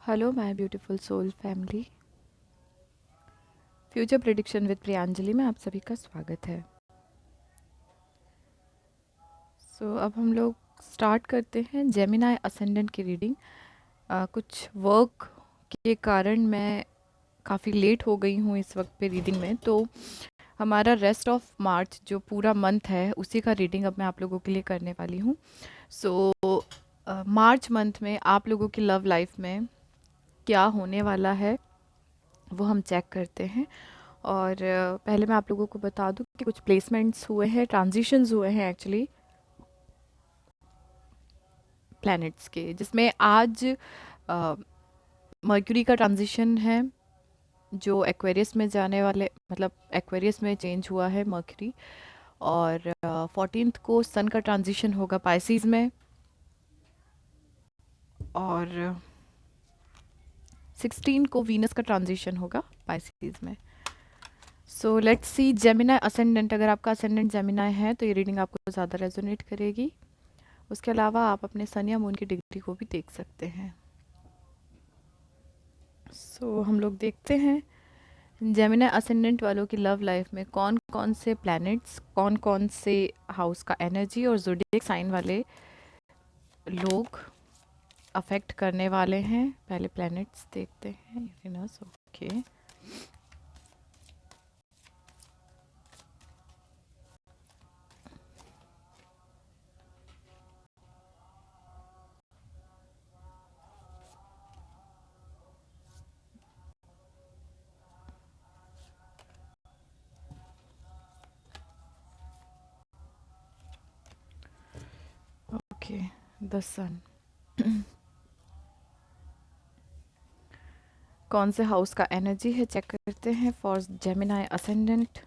Hello my beautiful soul family. Future prediction with Priyanjali में आप सभी का स्वागत है। अब हम लोग स्टार्ट करते हैं जेमिनाई असेंडेंट की रीडिंग। कुछ वर्क के कारण मैं काफ़ी लेट हो गई हूँ इस वक्त पे रीडिंग में, तो हमारा रेस्ट ऑफ मार्च जो पूरा मंथ है उसी का रीडिंग अब मैं आप लोगों के लिए करने वाली हूँ। मार्च मंथ में आप लोगों की लव लाइफ में क्या होने वाला है वो हम चेक करते हैं। और पहले मैं आप लोगों को बता दूं कि कुछ प्लेसमेंट्स हुए हैं, ट्रांजिशंस हुए हैं एक्चुअली प्लैनेट्स के, जिसमें आज मर्क्यूरी का ट्रांजिशन है जो एक्वेरियस में जाने वाले, मतलब एक्वेरियस में चेंज हुआ है मर्क्यूरी। और 14th को सन का ट्रांजिशन होगा पाइसिस में, और 16 को वीनस का ट्रांजिशन होगा पाइसिस में। So let's see Gemini ascendant. अगर आपका असेंडेंट जेमिनाई है तो ये रीडिंग आपको ज़्यादा रेजोनेट करेगी। उसके अलावा आप अपने सन या मून की डिग्री को भी देख सकते हैं। हम लोग देखते हैं जेमिनी असेंडेंट वालों की लव लाइफ में कौन कौन से प्लैनेट्स, कौन कौन से हाउस का एनर्जी और ज़ोडिएक साइन वाले लोग अफेक्ट करने वाले हैं। पहले प्लैनेट्स देखते हैं। Uranus, okay, okay, the sun. कौन से हाउस का एनर्जी है चेक करते हैं for Gemini ascendant.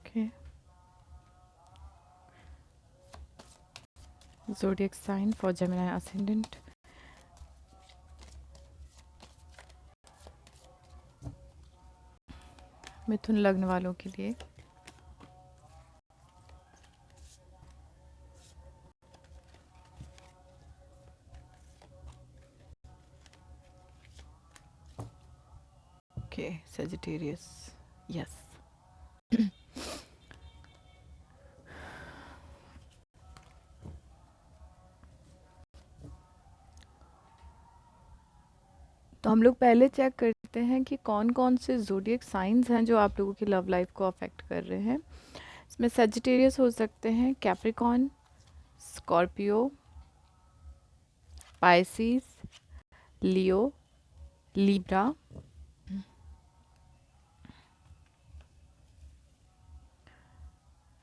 Okay, zodiac sign for Gemini ascendant. मिथुन लग्न वालों के लिए ओके, सेजिटेरियस, यस। तो हम लोग पहले चेक करते हैं कि कौन कौन से ज़ोडिएक साइंस हैं जो आप लोगों की लव लाइफ को अफेक्ट कर रहे हैं। इसमें सेजिटेरियस हो सकते हैं, कैप्रिकॉन, स्कॉर्पियो, पाइसिस, लियो, लिब्रा,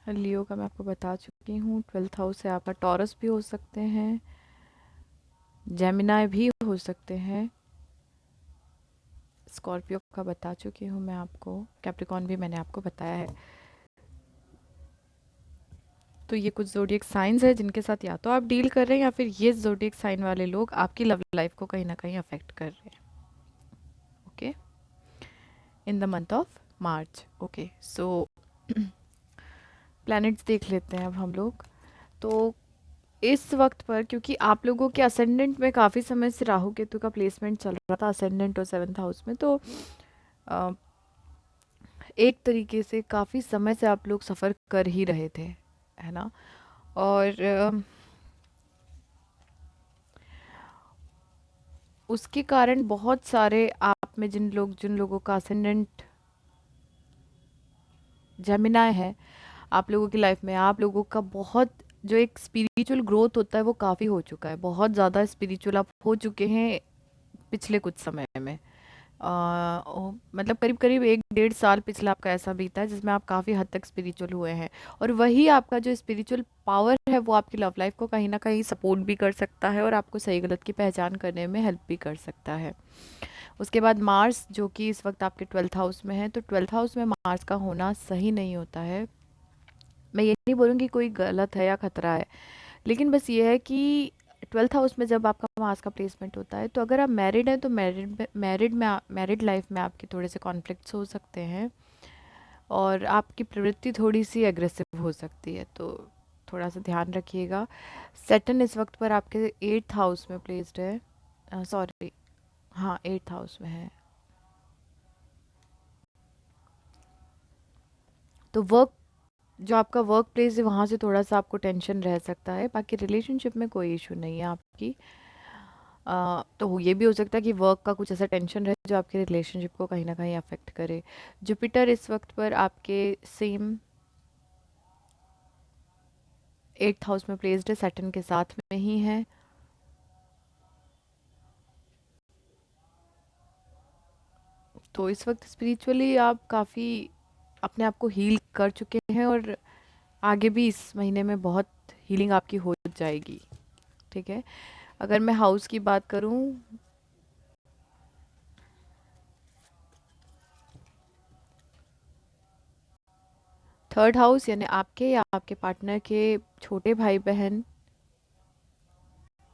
लियो का मैं आपको बता चुकी हूँ। 12th हाउस से आपका टॉरस भी हो सकते हैं, जेमिनाई भी हो सकते हैं, स्कॉर्पियो का बता चुकी हूँ मैं आपको, कैप्रिकॉन भी मैंने आपको बताया है। तो ये कुछ ज़ोडिएक साइंस है जिनके साथ या तो आप डील कर रहे हैं या फिर ये ज़ोडिएक साइन वाले लोग आपकी लव लाइफ को कहीं ना कहीं अफेक्ट कर रहे हैं। Okay, in the month of March. Okay, planets देख लेते हैं अब हम लोग। तो इस वक्त पर, क्योंकि आप लोगों के असेंडेंट में काफ़ी समय से राहु केतु का प्लेसमेंट चल रहा था, असेंडेंट और 7th हाउस में, तो अ, एक तरीके से काफ़ी समय से आप लोग सफ़र कर ही रहे थे, है ना। और उसके कारण बहुत सारे आप में जिन लोगों का असेंडेंट जेमिनाई है, आप लोगों की लाइफ में आप लोगों का बहुत जो एक स्पिरिचुअल ग्रोथ होता है वो काफ़ी हो चुका है। बहुत ज़्यादा स्पिरिचुअल आप हो चुके हैं पिछले कुछ समय में। मतलब करीब करीब 1 डेढ़ साल पिछला आपका ऐसा बीता है जिसमें आप काफ़ी हद तक स्पिरिचुअल हुए हैं। और वही आपका जो स्पिरिचुअल पावर है वो आपकी लव लाइफ को कहीं ना कहीं सपोर्ट भी कर सकता है और आपको सही गलत की पहचान करने में हेल्प भी कर सकता है। उसके बाद मार्स जो कि इस वक्त आपके 12th हाउस में है, तो 12th हाउस में मार्स का होना सही नहीं होता है। मैं ये नहीं बोलूँगी कोई गलत है या खतरा है, लेकिन बस ये है कि 12th हाउस में जब आपका मार्स का प्लेसमेंट होता है, तो अगर आप मैरिड हैं तो मैरिड लाइफ में आपके थोड़े से कॉन्फ्लिक्ट्स हो सकते हैं, और आपकी प्रवृत्ति थोड़ी सी एग्रेसिव हो सकती है, तो थोड़ा सा ध्यान रखिएगा। सैटर्न इस वक्त पर आपके 8th हाउस में प्लेस्ड है, सॉरी, हाँ 8th हाउस में है। तो वर्क, जो आपका वर्क प्लेस है वहाँ से थोड़ा सा आपको टेंशन रह सकता है, बाकी रिलेशनशिप में कोई इशू नहीं है आपकी। तो ये भी हो सकता है कि वर्क का कुछ ऐसा टेंशन रहे जो आपके रिलेशनशिप को कहीं ना कहीं अफेक्ट करे। जुपिटर इस वक्त पर आपके सेम 8th हाउस में प्लेस्ड है, सैटर्न के साथ में ही है। तो इस वक्त स्पिरिचुअली आप काफ़ी अपने आप को हील कर चुके हैं, और आगे भी इस महीने में बहुत हीलिंग आपकी हो जाएगी। ठीक है, अगर मैं हाउस की बात करूं, 3rd हाउस यानी आपके या आपके पार्टनर के छोटे भाई बहन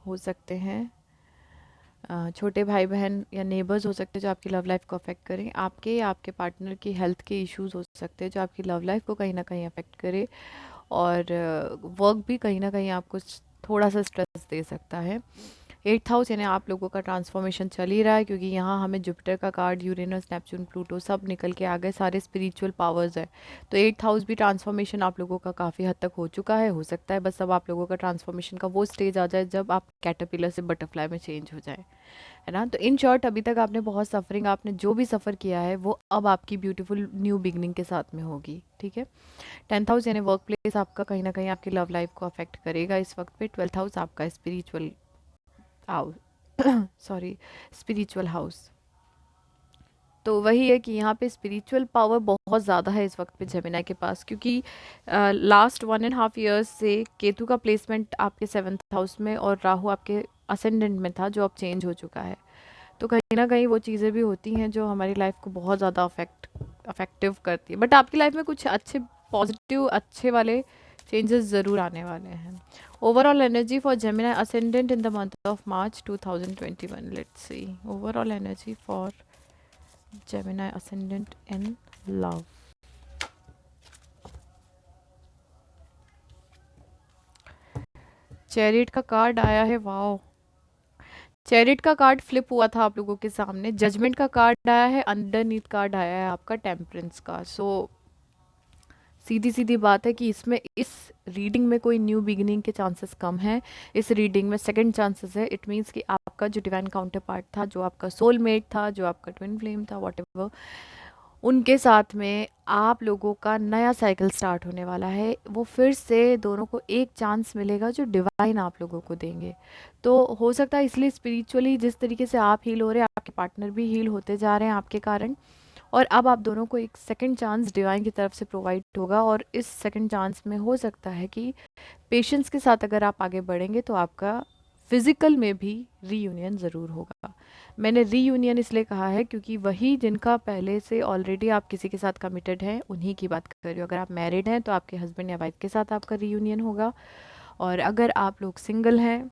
हो सकते हैं, छोटे भाई बहन या नेबर्स हो सकते हैं जो आपकी लव लाइफ को अफेक्ट करें। आपके या आपके पार्टनर की हेल्थ के इश्यूज हो सकते हैं जो आपकी लव लाइफ को कहीं ना कहीं अफेक्ट करे, और वर्क भी कहीं ना कहीं आपको थोड़ा सा स्ट्रेस दे सकता है। 8th हाउस यानी आप लोगों का ट्रांसफॉर्मेशन चल ही रहा है, क्योंकि यहाँ हमें जुपिटर का कार्ड, यूरेनस, नेपच्यून, प्लूटो सब निकल के आ गए, सारे स्पिरिचुअल पावर्स है। तो 8th हाउस भी ट्रांसफॉर्मेशन आप लोगों का काफ़ी हद तक हो चुका है, हो सकता है बस अब आप लोगों का ट्रांसफॉर्मेशन का वो स्टेज आ जाए जब आप कैटरपिलर से बटरफ्लाई में चेंज हो जाए, है ना। तो इन शॉर्ट, अभी तक आपने बहुत सफरिंग, आपने जो भी सफ़र किया है वो अब आपकी ब्यूटीफुल न्यू बिगनिंग के साथ में होगी। ठीक है, 10th हाउस यानी वर्क प्लेस आपका कहीं ना कहीं आपकी लव लाइफ को अफेक्ट करेगा इस वक्त पे। 12th हाउस आपका spiritual house, sorry, spiritual house. तो वही है कि यहाँ पे स्पिरिचुअल पावर बहुत ज़्यादा है इस वक्त पे जेमिनी के पास, क्योंकि लास्ट 1.5 ईयर्स से केतु का प्लेसमेंट आपके 7th हाउस में और राहु आपके असेंडेंट में था, जो अब चेंज हो चुका है। तो कहीं ना कहीं वो चीज़ें भी होती हैं जो हमारी लाइफ को बहुत ज़्यादा अफेक्टिव करती है, बट आपकी लाइफ में कुछ अच्छे पॉजिटिव अच्छे वाले चेंजेस ज़रूर आने वाले हैं। Overall energy for Gemini ascendant in the month of March 2021, let's see overall energy for Gemini ascendant in love. Chariot का कार्ड आया है, वाओ। चैरिट का कार्ड फ्लिप हुआ था आप लोगों के सामने, जजमेंट का कार्ड आया है, अंडरनीथ कार्ड आया है आपका टेम्परेंस का। सो सीधी सीधी बात है कि इसमें, इस रीडिंग में कोई न्यू बिगिनिंग के चांसेस कम हैं। इस रीडिंग में सेकंड चांसेस है। इट मीन्स कि आपका जो डिवाइन काउंटर पार्ट था, जो आपका सोलमेट था, जो आपका ट्विन फ्लेम था, वॉट, उनके साथ में आप लोगों का नया साइकिल स्टार्ट होने वाला है। वो फिर से दोनों को एक चांस मिलेगा जो डिवाइन आप लोगों को देंगे। तो हो सकता है इसलिए स्पिरिचुअली जिस तरीके से आप हील हो रहे हैं, आपके पार्टनर भी हील होते जा रहे हैं आपके कारण, और अब आप दोनों को एक सेकंड चांस डिवाइन की तरफ से प्रोवाइड होगा। और इस सेकंड चांस में हो सकता है कि पेशेंस के साथ अगर आप आगे बढ़ेंगे तो आपका फिजिकल में भी रीयूनियन ज़रूर होगा। मैंने रीयूनियन इसलिए कहा है क्योंकि वही जिनका पहले से ऑलरेडी आप किसी के साथ कमिटेड हैं उन्हीं की बात कर रही हूँ। अगर आप मैरिड हैं तो आपके हस्बैंड या वाइफ के साथ आपका रीयूनियन होगा, और अगर आप लोग सिंगल हैं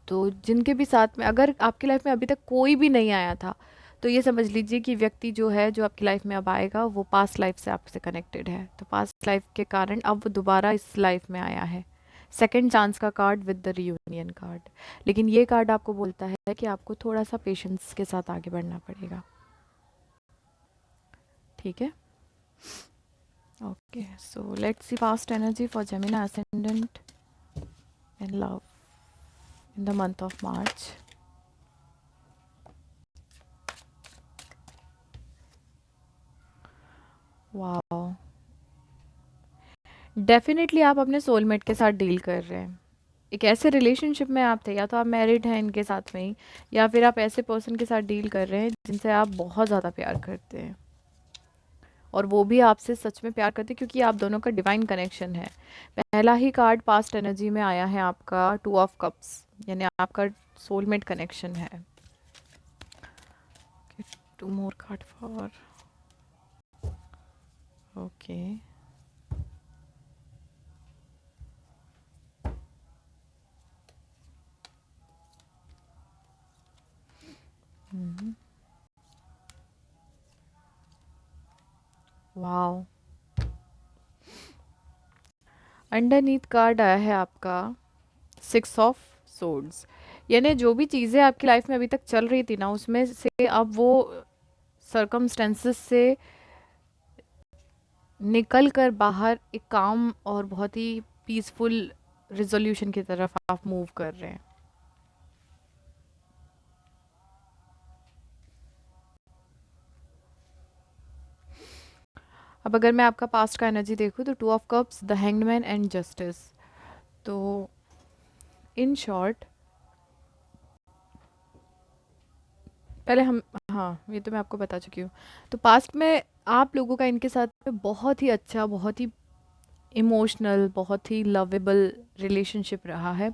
तो जिनके भी साथ में, अगर आपकी लाइफ में अभी तक कोई भी नहीं आया था, तो ये समझ लीजिए कि व्यक्ति जो है, जो आपकी लाइफ में अब आएगा, वो पास्ट लाइफ से आपसे कनेक्टेड है। तो पास्ट लाइफ के कारण अब वो दोबारा इस लाइफ में आया है। सेकंड चांस का card with the reunion card. लेकिन ये कार्ड आपको बोलता है कि आपको थोड़ा सा पेशेंस के साथ आगे बढ़ना पड़ेगा। ठीक है, okay, so let's see past energy for Gemini ascendant in love in the month of March. Wow, definitely आप अपने सोलमेट के साथ डील कर रहे हैं। एक ऐसे रिलेशनशिप में आप थे, या तो आप मैरिड हैं इनके साथ में ही, या फिर आप ऐसे पर्सन के साथ डील कर रहे हैं जिनसे आप बहुत ज़्यादा प्यार करते हैं, और वो भी आपसे सच में प्यार करते हैं, क्योंकि आप दोनों का डिवाइन कनेक्शन है। पहला ही कार्ड पास्ट एनर्जी में आया है आपका 2 ऑफ कप्स, यानी आपका सोलमेट कनेक्शन है। 2 more card for, okay, wow. Underneath card आया है आपका 6 ऑफ सोर्ड्स। यानी जो भी चीज़ें आपकी लाइफ में अभी तक चल रही थी ना, उसमें से अब वो सरकमस्टेंसेस से निकल कर बाहर एक काम और बहुत ही पीसफुल रिजोल्यूशन की तरफ आप मूव कर रहे हैं। अब अगर मैं आपका पास्ट का एनर्जी देखूँ तो 2 of cups, the hanged man and justice. तो इन शॉर्ट, पहले हम, हाँ ये तो मैं आपको बता चुकी हूँ। तो पास्ट में आप लोगों का इनके साथ में बहुत ही अच्छा, बहुत ही इमोशनल, बहुत ही लवेबल रिलेशनशिप रहा है।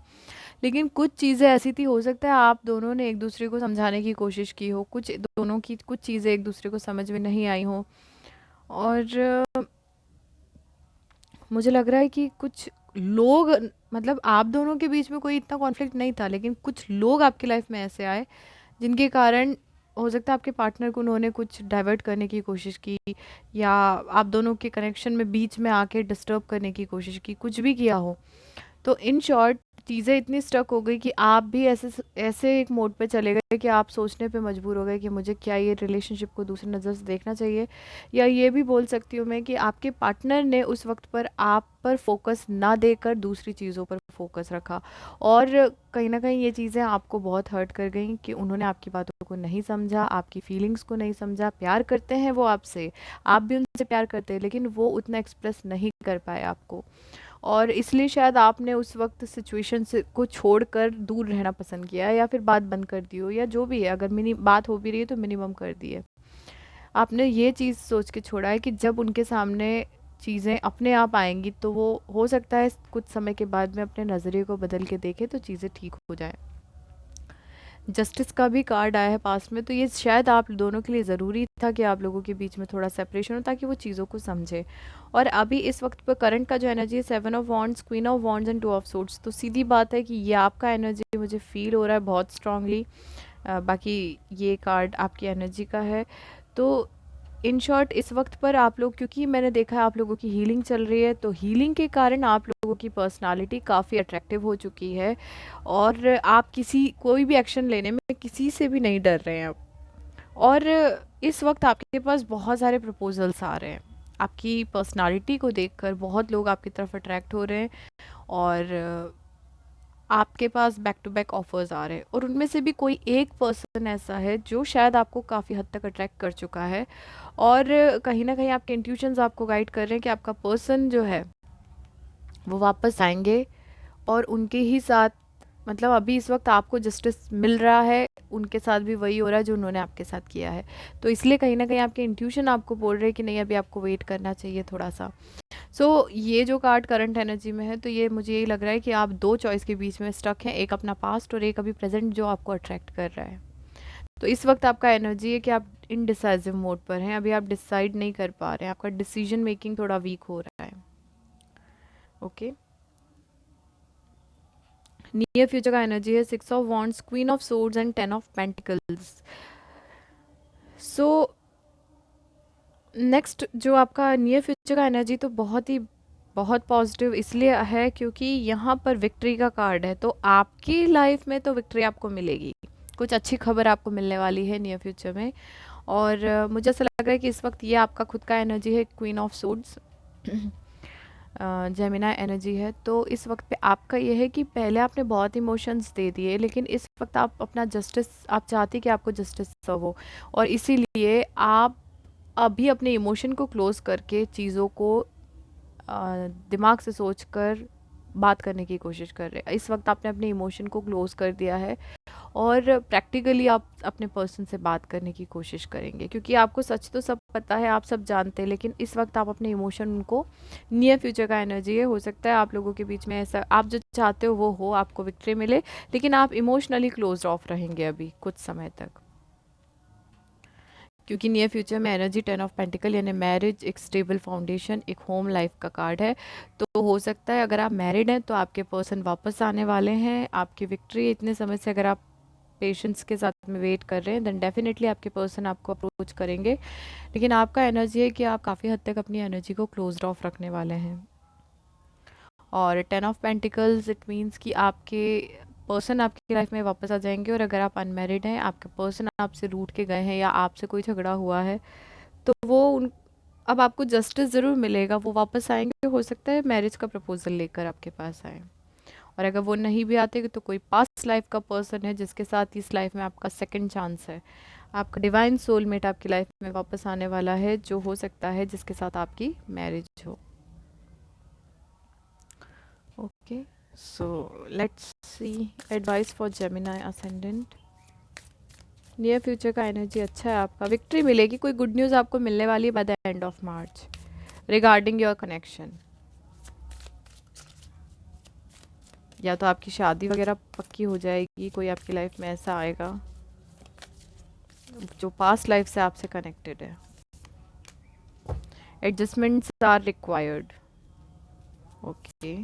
लेकिन कुछ चीज़ें ऐसी थी, हो सकता है आप दोनों ने एक दूसरे को समझाने की कोशिश की हो, कुछ दोनों की कुछ चीज़ें एक दूसरे को समझ में नहीं आई हो। और मुझे लग रहा है कि कुछ लोग, मतलब आप दोनों के बीच में कोई इतना कॉन्फ्लिक्ट नहीं था, लेकिन कुछ लोग आपकी लाइफ में ऐसे आए जिनके कारण हो सकता है आपके पार्टनर को उन्होंने कुछ डाइवर्ट करने की कोशिश की, या आप दोनों के कनेक्शन में बीच में आके डिस्टर्ब करने की कोशिश की, कुछ भी किया हो। तो इन शॉर्ट, चीज़ें इतनी स्टक हो गई कि आप भी ऐसे ऐसे एक मोड पे चले गए कि आप सोचने पे मजबूर हो गए कि मुझे क्या ये रिलेशनशिप को दूसरी नज़र से देखना चाहिए, या ये भी बोल सकती हूँ मैं कि आपके पार्टनर ने उस वक्त पर आप पर फोकस ना देकर दूसरी चीज़ों पर फोकस रखा। और कहीं ना कहीं ये चीज़ें आपको बहुत हर्ट कर गई कि उन्होंने आपकी बातों को नहीं समझा, आपकी फीलिंग्स को नहीं समझा। प्यार करते हैं वो आपसे, आप भी उनसे प्यार करते हैं, लेकिन वो उतना एक्सप्रेस नहीं कर पाए आपको। और इसलिए शायद आपने उस वक्त सिचुएशन से को छोड़कर दूर रहना पसंद किया, या फिर बात बंद कर दी हो, या जो भी है, अगर मिनी बात हो भी रही है तो मिनिमम कर दी है। आपने ये चीज़ सोच के छोड़ा है कि जब उनके सामने चीज़ें अपने आप आएंगी तो वो हो सकता है कुछ समय के बाद में अपने नज़रिए को बदल के देखे तो चीज़ें ठीक हो जाए। जस्टिस का भी कार्ड आया है पास्ट में, तो ये शायद आप दोनों के लिए ज़रूरी था कि आप लोगों के बीच में थोड़ा सेपरेशन हो, ताकि वो चीज़ों को समझे। और अभी इस वक्त पर करंट का जो एनर्जी है 7 of wands, queen of wands and 2 of swords, तो सीधी बात है कि ये आपका एनर्जी मुझे फील हो रहा है बहुत स्ट्रांगली। बाकी ये कार्ड आपकी एनर्जी का है। तो इन शॉर्ट, इस वक्त पर आप लोग, क्योंकि मैंने देखा है आप लोगों की हीलिंग चल रही है, तो हीलिंग के कारण आप लोगों की पर्सनालिटी काफ़ी अट्रैक्टिव हो चुकी है। और आप किसी कोई भी एक्शन लेने में किसी से भी नहीं डर रहे हैं अब। और इस वक्त आपके पास बहुत सारे प्रपोजल्स आ रहे हैं। आपकी पर्सनालिटी को देखकर बहुत लोग आपकी तरफ अट्रैक्ट हो रहे हैं। और आपके पास बैक टू बैक ऑफर्स आ रहे हैं, और उनमें से भी कोई एक पर्सन ऐसा है जो शायद आपको काफ़ी हद तक अट्रैक्ट कर चुका है। और कहीं ना कहीं आपके इंट्यूशंस आपको गाइड कर रहे हैं कि आपका पर्सन जो है वो वापस आएंगे, और उनके ही साथ, मतलब अभी इस वक्त आपको जस्टिस मिल रहा है, उनके साथ भी वही हो रहा है जो उन्होंने आपके साथ किया है। तो इसलिए कहीं ना कहीं आपके इंट्यूशन आपको बोल रहे हैं कि नहीं, अभी आपको वेट करना चाहिए थोड़ा सा। ये जो कार्ड करंट एनर्जी में है, तो ये मुझे यही लग रहा है कि आप दो चॉइस के बीच में स्टक हैं, एक अपना पास्ट और एक अभी प्रेजेंट जो आपको अट्रैक्ट कर रहा है। तो इस वक्त आपका एनर्जी है कि आप इनडिसाइसिव मोड पर हैं, अभी आप डिसाइड नहीं कर पा रहे हैं, आपका डिसीजन मेकिंग थोड़ा वीक हो रहा है। ओके। नियर फ्यूचर का एनर्जी है 6 of wands, queen of swords and 10 of pentacles. So next जो आपका नियर फ्यूचर का एनर्जी, तो बहुत पॉजिटिव इसलिए है क्योंकि यहाँ पर विक्ट्री का कार्ड है। तो आपकी लाइफ में तो विक्ट्री आपको मिलेगी, कुछ अच्छी खबर आपको मिलने वाली है नियर फ्यूचर में। और मुझे ऐसा लग रहा है कि इस वक्त ये आपका खुद का एनर्जी है, क्वीन ऑफ सोर्ड्स, जेमिना एनर्जी है। तो इस वक्त पे आपका ये है कि पहले आपने बहुत इमोशंस दे दिए, लेकिन इस वक्त आप अपना जस्टिस, आप चाहती कि आपको जस्टिस सर्व हो, और इसीलिए आप अभी अपने इमोशन को क्लोज करके चीज़ों को दिमाग से सोचकर बात करने की कोशिश कर रहे हैं। इस वक्त आपने अपने इमोशन को क्लोज कर दिया है, और प्रैक्टिकली आप अपने पर्सन से बात करने की कोशिश करेंगे, क्योंकि आपको सच तो सब पता है, आप सब जानते हैं, लेकिन इस वक्त आप अपने इमोशन उनको, नियर फ्यूचर का एनर्जी है, हो सकता है आप लोगों के बीच में ऐसा, आप जो चाहते हो वो हो, आपको विक्ट्री मिले, लेकिन आप इमोशनली क्लोज ऑफ रहेंगे अभी कुछ समय तक। क्योंकि नियर फ्यूचर में एनर्जी 10 ऑफ पेंटिकल, यानी मैरिज, एक स्टेबल फाउंडेशन, एक होम लाइफ का कार्ड है। तो हो सकता है अगर आप मैरिड हैं तो आपके पर्सन वापस आने वाले हैं, आपकी विक्ट्री इतने समय से, अगर आप पेशेंस के साथ में वेट कर रहे हैं, देन डेफिनेटली आपके पर्सन आपको अप्रोच करेंगे। लेकिन आपका एनर्जी है कि आप काफ़ी हद तक अपनी एनर्जी को क्लोज्ड ऑफ रखने वाले हैं। और 10 ऑफ पेंटिकल्स इट मीन्स कि आपके पर्सन आपकी लाइफ में वापस आ जाएंगे। और अगर आप अनमेरिड हैं, आपके पर्सन आपसे रूठ के गए हैं या आपसे कोई झगड़ा हुआ है, तो वो उन अब आपको जस्टिस ज़रूर मिलेगा, वो वापस आएंगे। हो सकता है मैरिज का प्रपोजल लेकर आपके पास आए। और अगर वो नहीं भी आते तो कोई पास्ट लाइफ का पर्सन है जिसके साथ इस लाइफ में आपका सेकंड चांस है। आपका डिवाइन सोलमेट आपकी लाइफ में वापस आने वाला है, जो हो सकता है जिसके साथ आपकी मैरिज हो। Okay, so let's see advice for Gemini ascendant. Near future का एनर्जी अच्छा है, आपका विक्ट्री मिलेगी, कोई गुड न्यूज़ आपको मिलने वाली है by the end of March regarding your connection. या तो आपकी शादी वगैरह पक्की हो जाएगी, कोई आपकी लाइफ में ऐसा आएगा जो पास्ट लाइफ से आपसे कनेक्टेड है। Adjustments are required. ओके,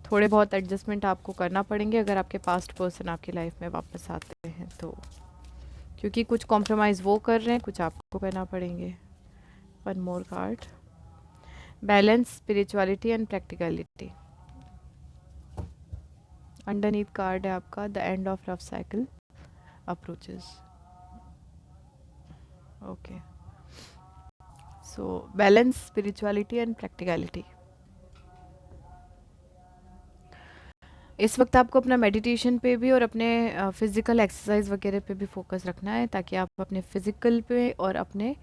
थोड़े बहुत एडजस्टमेंट आपको करना पड़ेंगे अगर आपके पास्ट पर्सन आपकी लाइफ में वापस आते हैं तो, क्योंकि कुछ कॉम्प्रोमाइज़ वो कर रहे हैं, कुछ आपको करना पड़ेंगे। One more card, balance, spirituality and practicality. Underneath card है आपका the end of love cycle approaches. Okay, so balance, spirituality and practicality. इस वक्त आपको अपना मेडिटेशन पे भी और अपने फिज़िकल एक्सरसाइज वगैरह पे भी फोकस रखना है, ताकि आप अपने फिज़िकल पे और अपने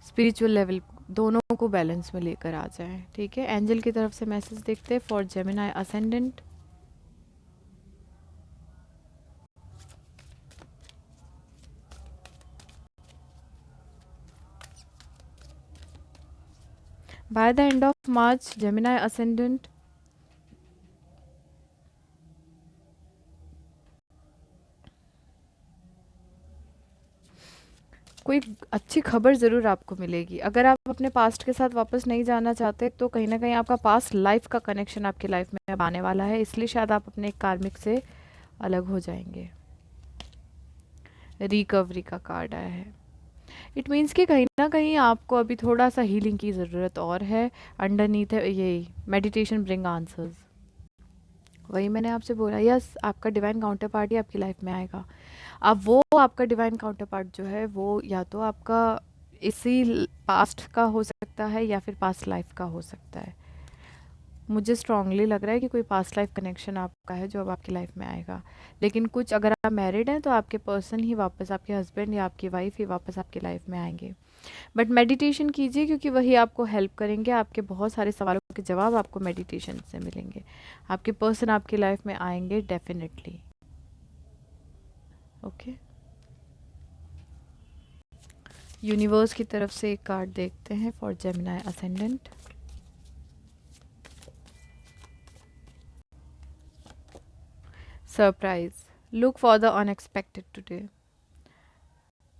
स्पिरिचुअल लेवल दोनों को बैलेंस में लेकर आ जाएं। ठीक है, एंजल की तरफ से मैसेज देखते हैं for Gemini ascendant. By the end of March Gemini ascendant, कोई अच्छी खबर ज़रूर आपको मिलेगी। अगर आप अपने पास्ट के साथ वापस नहीं जाना चाहते तो कहीं ना कहीं आपका पास्ट लाइफ का कनेक्शन आपकी लाइफ में अब आने वाला है, इसलिए शायद आप अपने कार्मिक से अलग हो जाएंगे। रिकवरी का कार्ड आया है। इट मीन्स कि कहीं ना कहीं आपको अभी थोड़ा सा हीलिंग की ज़रूरत और है। अंडरनीथ है यही, मेडिटेशन ब्रिंग आंसर्स। वही मैंने आपसे बोला, यस आपका डिवाइन काउंटर पार्ट ही आपकी लाइफ में आएगा। अब वो आपका डिवाइन काउंटर पार्ट जो है वो या तो आपका इसी पास्ट का हो सकता है या फिर पास्ट लाइफ का हो सकता है। मुझे स्ट्रांगली लग रहा है कि कोई पास्ट लाइफ कनेक्शन आपका है जो अब आपकी लाइफ में आएगा। लेकिन कुछ अगर आप मैरिड हैं तो आपके पर्सन ही वापस, आपके हस्बैंड या आपकी वाइफ ही वापस आपकी लाइफ में आएंगे। बट मेडिटेशन कीजिए, क्योंकि वही आपको हेल्प करेंगे। आपके बहुत सारे सवालों के जवाब आपको मेडिटेशन से मिलेंगे। आपके पर्सन आपकी लाइफ में आएंगे डेफिनेटली। ओके, यूनिवर्स की तरफ से एक कार्ड देखते हैं for Gemini ascendant. Surprise, look for the unexpected today.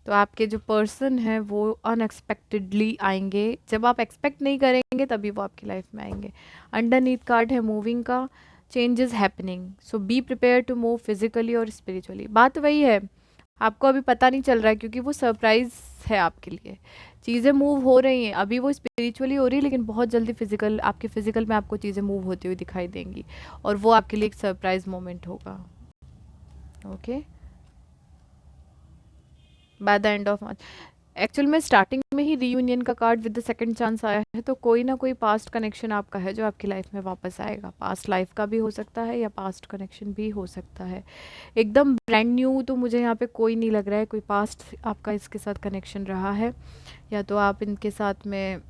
तो आपके जो पर्सन है वो अनएक्सपेक्टेडली आएंगे, जब आप एक्सपेक्ट नहीं करेंगे तभी वो आपकी लाइफ में आएंगे। अंडरनीथ कार्ड है मूविंग का, changes happening, so be prepare to move physically और स्पिरिचुअली। बात वही है, आपको अभी पता नहीं चल रहा है क्योंकि वो सरप्राइज है आपके लिए। चीज़ें मूव हो रही हैं, अभी वो स्पिरिचुअली हो रही है लेकिन बहुत जल्दी फिजिकल, आपके फिजिकल में आपको चीज़ें मूव होती हुई दिखाई देंगी और वो आपके लिए एक सरप्राइज मोमेंट होगा। Okay, by the end of March. Actual में स्टार्टिंग में ही रीयूनियन का card with the second chance आया है, तो कोई ना कोई पास्ट कनेक्शन आपका है जो आपकी लाइफ में वापस आएगा। पास्ट लाइफ का भी हो सकता है या पास्ट कनेक्शन भी हो सकता है। एकदम ब्रांड न्यू तो मुझे यहाँ पे कोई नहीं लग रहा है। कोई पास्ट आपका इसके साथ कनेक्शन रहा है, या तो आप इनके साथ में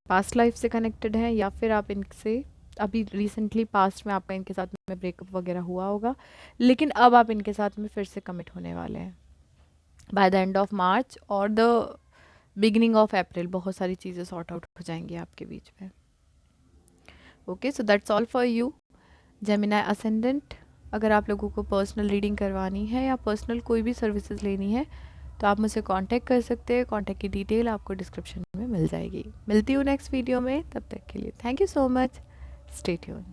पास्ट लाइफ से कनेक्टेड हैं या फिर आप इनसे अभी रिसेंटली पास्ट में आपका इनके साथ में ब्रेकअप वगैरह हुआ होगा, लेकिन अब आप इनके साथ में फिर से कमिट होने वाले हैं by the end of March और द बिगिनिंग ऑफ अप्रैल। बहुत सारी चीज़ें सॉर्ट आउट हो जाएंगी आपके बीच में। Okay, so that's all for you Gemini ascendant. अगर आप लोगों को पर्सनल रीडिंग करवानी है या पर्सनल कोई भी सर्विसेज लेनी है तो आप मुझसे कांटेक्ट कर सकते हैं। कांटेक्ट की डिटेल आपको डिस्क्रिप्शन में मिल जाएगी। मिलती हूँ नेक्स्ट वीडियो में, तब तक के लिए thank you so much, stay tune.